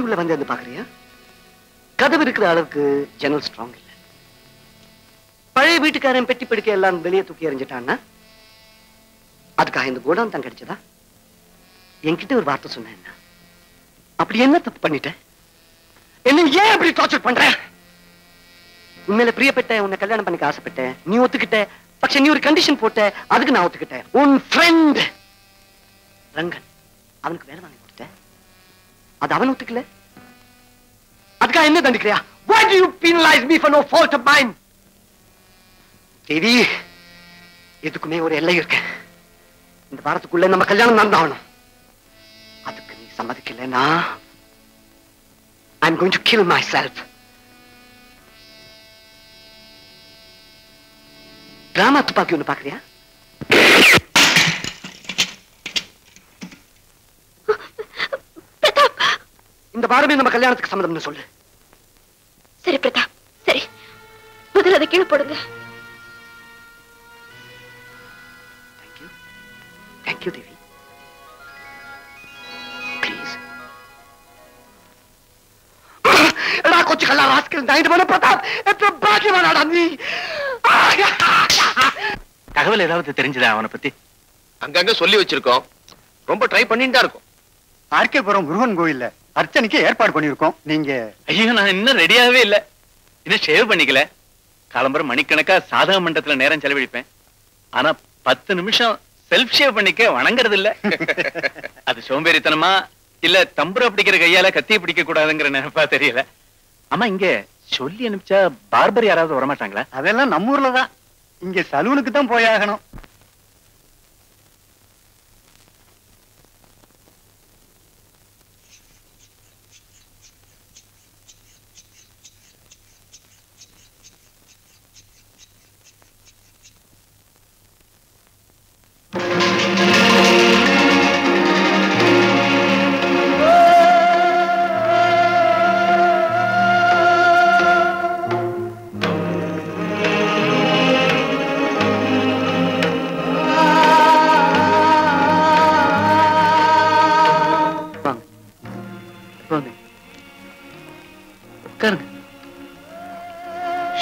உள்ள வந்து பாக்குறியா? கதவு இருக்கிற அளவுக்கு ஜன்னல் ஸ்ட்ராங் இல்ல. பழைய வீட்டுக்காரன் பெட்டி படுக்க எல்லாம் வெளியே தூக்கி எறிஞ்சிட்டான்னா அதுக்காக இந்த கோடான் தான் கிடைச்சதா? என்கிட்ட ஒரு வார்த்தை சொன்ன என்ன? அப்படி என்ன தப்பு பண்ணிட்டேன்? என்ன ஏன் அப்படி டார்ச்சர் பண்ற? உண்மையில பிரியப்பட்ட, உன்னை கல்யாணம் பண்ணிக்க ஆசைப்பட்டேன், நீ ஒத்துக்கிட்ட. பட்சம் நீ ஒரு கண்டிஷன் போட்ட, அதுக்கு நான் ஒத்துக்கிட்டேன். உன் ஃப்ரெண்ட் ரங்கன், அவனுக்கு வேலை வாங்கி கொடுத்த, அது அவன் ஒத்துக்கல. அதுக்காக என்ன தண்டிக்கிறியா? Why do you penalize me for no fault of mine? தேவி, எதுக்குமே ஒரு எல்லை இருக்கு. இந்த வாரத்துக்குள்ள நம்ம கல்யாணம் நடந்தாகணும். அதுக்கு நீ சம்மதிக்கலனா I'm going to kill myself. Drama துப்பாக்கி ஒண்ணு பாக்குறியா? இந்த வாரமே நம்ம கல்யாணத்துக்கு சம்மதம்னு சொல்லு. சரி பிரதாப், சரி, முதல்ல அதை கீழே போடுங்க. Thank you Devi. ப்ளீஸ். கொஞ்சம் கல்லா ராஸ்கல் நாயிட்டு போன பிரதாப், எத்தனை பாக்கியவானாடா நீ. தகவல் ஏதாவது தெரிஞ்சதா அவனை பத்தி? அங்கங்க சொல்லி வச்சிருக்கோம். ரொம்ப ட்ரை பண்ணிட்டு இருக்கும். ஆர்கேபுரம் முருகன் கோயில்ல அர்ச்சனைக்கு ஏற்பாடு பண்ணிருக்கோம். நீங்க? ஐயோ, நான் இன்னும் ரெடியாவே இல்ல. இன்னும் ஷேவ் பண்ணிக்கல. காலம்பரம் மணிக்கணக்கா சாதக மண்டபத்துல நேரம் செலவழிப்பேன். ஆனா 10 நிமிஷம் செல்ஃப் ஷேவ் பண்ணிக்க வணங்குறது இல்ல. அது சோம்பேறித்தனமா இல்ல தம்புர பிடிக்கிற கையால கத்திய பிடிக்க கூடாதுங்கிற நினைப்பா தெரியல. ஆமா, இங்க சொல்லி அனுப்பிச்சா பார்பர் யாராவது வரமாட்டாங்களா? அதெல்லாம் நம்ம ஊர்லதான். இங்க சலூனுக்கு தான் போயாகணும்.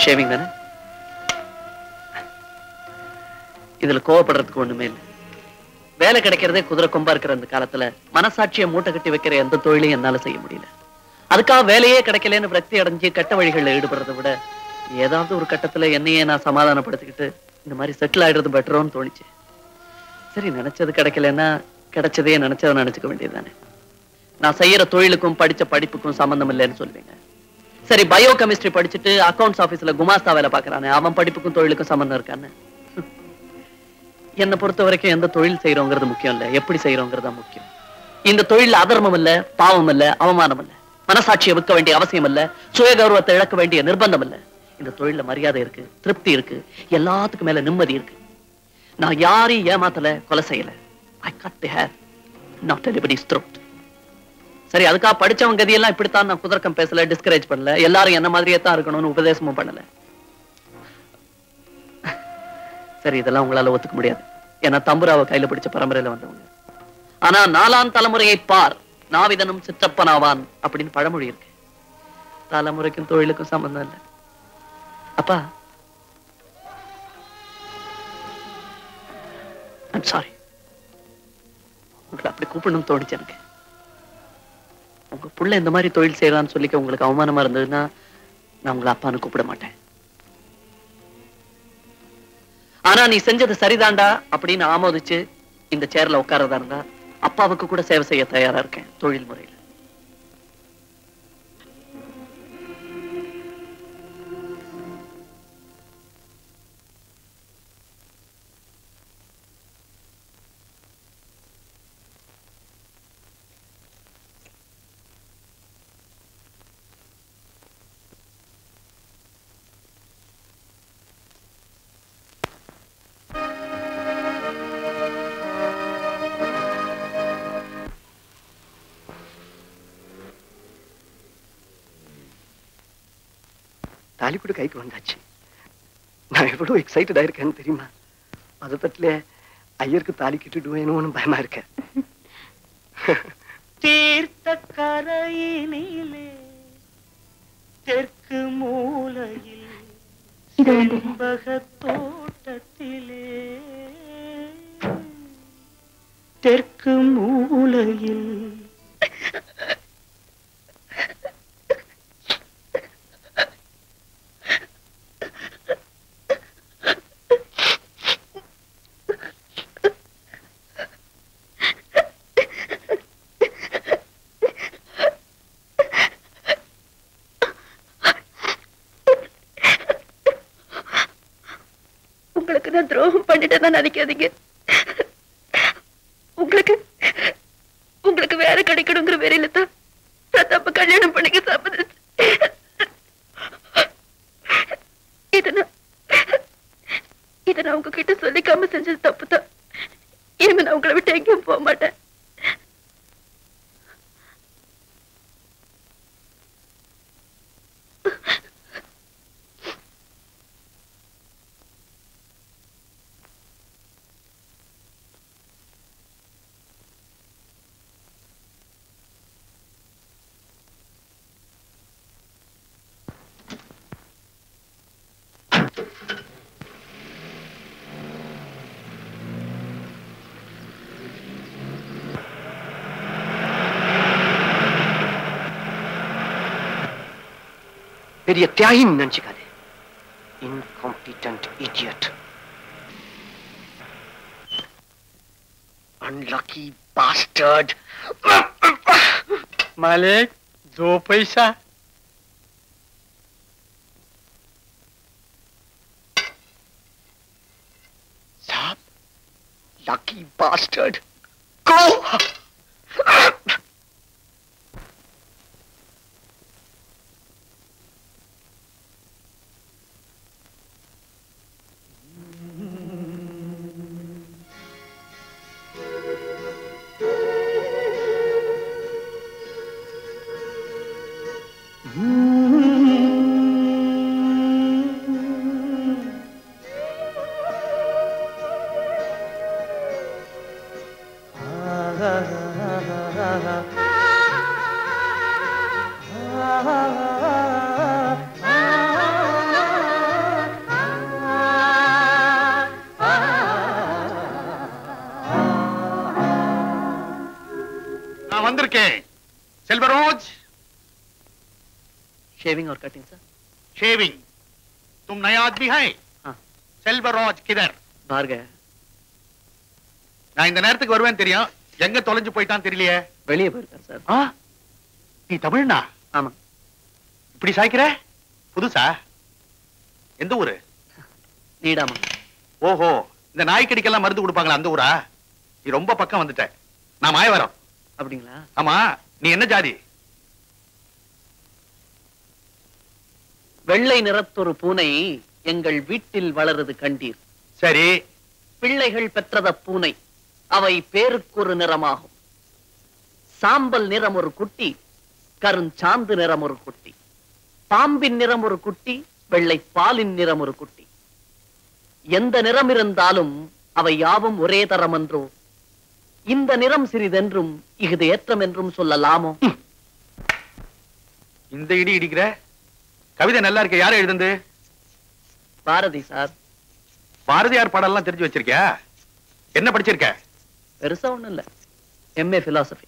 ஷேவிங் தானே? இதுல கோவப்படுறதுக்கு ஒண்ணுமே இல்லை. வேலை கிடைக்கிறதே குதிரை கொம்பா இருக்கிற அந்த காலத்துல மனசாட்சியை மூட்டை கட்டி வைக்கிற எந்த தொழிலையும் என்னால செய்ய முடியல. அதுக்காக வேலையே கிடைக்கலன்னு விரக்தி அடைஞ்சு கட்ட வழிகளில் ஈடுபடுறதை விட ஏதாவது ஒரு கட்டத்துல என்னையே நான் சமாதானப்படுத்திக்கிட்டு இந்த மாதிரி செட்டில் ஆயிடுறது பெட்டரோன்னு தோணிச்சு. சரி, நினைச்சது கிடைக்கலன்னா கிடைச்சதே நினைச்சதை நினைச்சுக்க வேண்டியதுதானே. நான் செய்யற தொழிலுக்கும் படிச்ச படிப்புக்கும் சம்பந்தம் இல்லைன்னு சொல்லுவீங்க. சரி, பயோ கெமிஸ்ட்ரி படிச்சுட்டு அக்கவுண்ட்ஸ் ஆபீஸ்ல குமாஸ்தா வேலை பாக்குறானே, அவன் படிப்புக்கும் தொழிலுக்கும் சம்பந்தம் இருக்கான்னு. என்னை பொறுத்த வரைக்கும் எந்த தொழில் செய்யறோங்கிறது முக்கியம் இல்ல, எப்படி செய்யறோங்கிறது தான் முக்கியம். இந்த தொழில் அதர்மம் இல்ல, பாவம் இல்ல, அவமானம் இல்ல, மனசாட்சியை விற்க வேண்டிய அவசியம் இல்ல, சுய கௌரவத்தை இழக்க வேண்டிய நிர்பந்தம் இல்ல. இந்த தொழில மரியாதை இருக்கு, திருப்தி இருக்கு, எல்லாத்துக்கும் மேல நிம்மதி இருக்கு. நான் யாரையும் ஏமாத்தல, கொலை செய்யல. I cut the hair, not anybody's throat. சரி, அதுக்காக படிச்சவங்க கதியெல்லாம் இப்படித்தான் நான் குதர்க்கம் பேசல, டிஸ்கரேஜ் பண்ணல, எல்லாரும் என்ன மாதிரியே தான் இருக்கணும்னு உபதேசமும் பண்ணல. சரி, இதெல்லாம் உங்களால ஒத்துக்க முடியாது. ஏன்னா தம்புராவை கையில பிடிச்ச பரம்பரையில வந்தவங்க. ஆனா 4ஆம் தலைமுறையை பார், நாவிதனும் சிற்றப்பனாவான் அப்படின்னு பழமொழி இருக்கு. தலைமுறைக்கும் தொழிலுக்கும் சம்பந்தம் இல்லை. அப்பா, I'm sorry. உங்களை அப்படி கூப்பிடணும்னு தோணுச்சு எனக்கு. உங்க புள்ள இந்த மாதிரி தொழில் செய்யறான்னு சொல்லிக்க உங்களுக்கு அவமானமா இருந்ததுன்னா நான் உங்களை அப்பான்னு கூப்பிட மாட்டேன். ஆனா நீ செஞ்சது சரிதாண்டா அப்படின்னு ஆமோதிச்சு இந்த சேர்ல உட்காரதா இருந்தா அப்பாவுக்கு கூட சேவை செய்ய தயாரா இருக்கேன் தொழில் முறையில். தாலி கூட கைக்கு வந்தாச்சு. நான் எவ்வளவு எக்ஸைட்டடா இருக்கேன்னு தெரியுமா? பதத்தட்டில ஐயருக்கு தாலி கிட்டுடுவேணும்னு பயமா இருக்கேன். தீர்த்த கரையினிலே தெற்கு மூலையில் செண்பகத் தோட்டத்திலே தெற்கு மூலையில் உங்களுக்கு நான் துரோகம் பண்ணிட்டேன்னு நினைக்காதீங்க. உங்களுக்கு வேற கிடைக்கணுங்கிற வேலையில தான் பிரதாப்ப கல்யாணம் பண்ணிக்க சம்மதிச்சு. இதை நான் உங்ககிட்ட சொல்லிக்காம செஞ்சது தப்புதான். இனிமே நான் உங்களை விட்டு எங்கேயும் போக மாட்டேன். பெரிய தியாகின்னு நினைச்சுக்காதே. Incompetent idiot. Unlucky bastard. मालिक 2 पैसा. साहब lucky bastard. Go. Selvaraj, shaving और कटिंग सर. शेविंग. तुम नया आदमी है? हाँ. सेल्वराज किधर? बाहर गया. நான் இந்த நேரத்துக்கு வருவேன் தெரியும். எங்க தொலைஞ்சு போயிட்டான் தெரியலையே. வெளியே போயிருக்கார் சார். நீ தமிழ்னா? ஆமா. இப்படி சாய்க்கிற? புதுசா? எந்த ஊரு? நீடாமா. ஓஹோ, இந்த நாய்க்கடிக்கெல்லாம் மருந்து கொடுப்பாங்களா அந்த ஊரா? நீ ரொம்ப பக்கம் வந்துட்ட. நான் மாயவரம். அப்படிங்களா? ஆமா, நீ என்ன ஜாதி? வெள்ளை நிறத்தொரு பூனை எங்கள் வீட்டில் வளருது கண்டீர். சரி. பிள்ளைகள் பெற்றத பூனை, அவை பேருக்கொரு நிறமாகும். சாம்பல் நிறம் ஒரு குட்டி, கருஞ்சாந்து நிறம் ஒரு குட்டி, பாம்பின் நிறம் ஒரு குட்டி, வெள்ளை பாலின் நிறம் ஒரு குட்டி. எந்த நிறம் இருந்தாலும் அவை யாவும் ஒரே தரம் என்றோ, இந்த நிறம் சிறிதென்றும் இஃது ஏற்றம் என்றும் சொல்லலாமோ? இந்த இடி இடிக்கிற கவிதை நல்லா இருக்க. யாரை எழுதுந்து? பாரதி சார். பாரதியார் பாடலாம் தெரிஞ்சு வச்சிருக்கியா? என்ன படிச்சிருக்க? பெருசா ஒண்ணும் இல்ல. MA philosophy.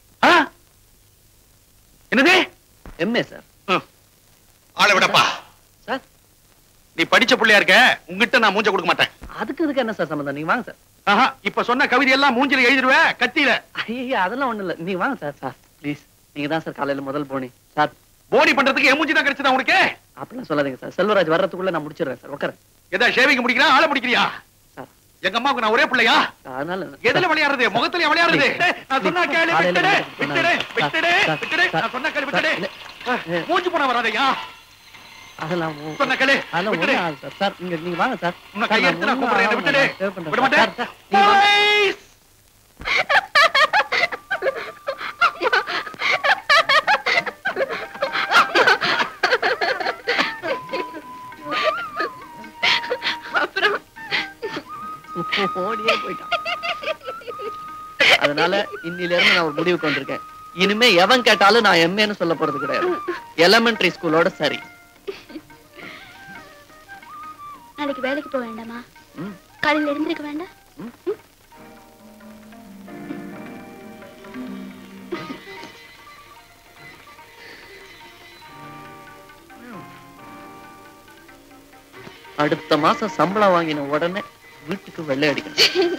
என்னது? MA sir. ஆளை விடப்பா சார். நீ படிச்ச பிள்ளையா இருக்க, உங்ககிட்ட நான் மூஞ்ச கொடுக்க மாட்டேன். அதுக்கு என்ன சார் சம்பந்தம்? நீங்க வாங்க சார். இப்ப சொன்ன கவிதை எல்லாம் மூஞ்சில எழுதிடுவேன் கத்தியில. ஐயா அதெல்லாம் ஒண்ணு இல்ல, நீங்க வாங்க சார். சார் ப்ளீஸ், நீங்க தான் சார் காலையில முதல் போனி. சார் போனி பண்றதுக்கு என் மூஞ்சி தான் கிடைச்சதா உனக்கு? அப்படிலாம் சொல்லாதீங்க சார். செல்வராஜ் வர்றதுக்குள்ள நான் முடிச்சிடுறேன் சார். உட்கார. ஏதா ஷேவிங் முடிக்கிறா, ஆளை முடிக்கிறியா? சார் எங்க அம்மாவுக்கு நான் ஒரே பிள்ளையா? அதனால எதுல விளையாடுறது? முகத்துல விளையாடுறது? நான் சொன்னா கேளு. விட்டுடு விட்டுடு விட்டுடு விட்டுடு. நான் சொன்னா கேளு. விட்டுடு. மூஞ்சி போன வராதயா? அதெல்லாம் சொன்னா கேளு. விட்டுடு சார். சார் நீங்க வாங்க சார். உன்னை கையெடுத்து நான் கூப்பிடுறேன். விட்டுடு. விட மாட்டேன். போலீஸ். ஓடியே போயிட்டான். அதனால இன்னில இருந்து நான் ஒரு முடிவுக்கு வந்திருக்கேன். இனிமே எவன் கேட்டாலும் நான் எம்ஏன்னு சொல்ல போறது கிடையாது. எலிமெண்டரி ஸ்கூலோட சரி. நாளைக்கு வேலைக்கு போக வேண்டாமா? காலையில எழுந்திருக்க வேண்டாம்? அடுத்த மாசம் சம்பளம் வாங்கின உடனே வீட்டுக்கு வெள்ளை அடிக்கணும்.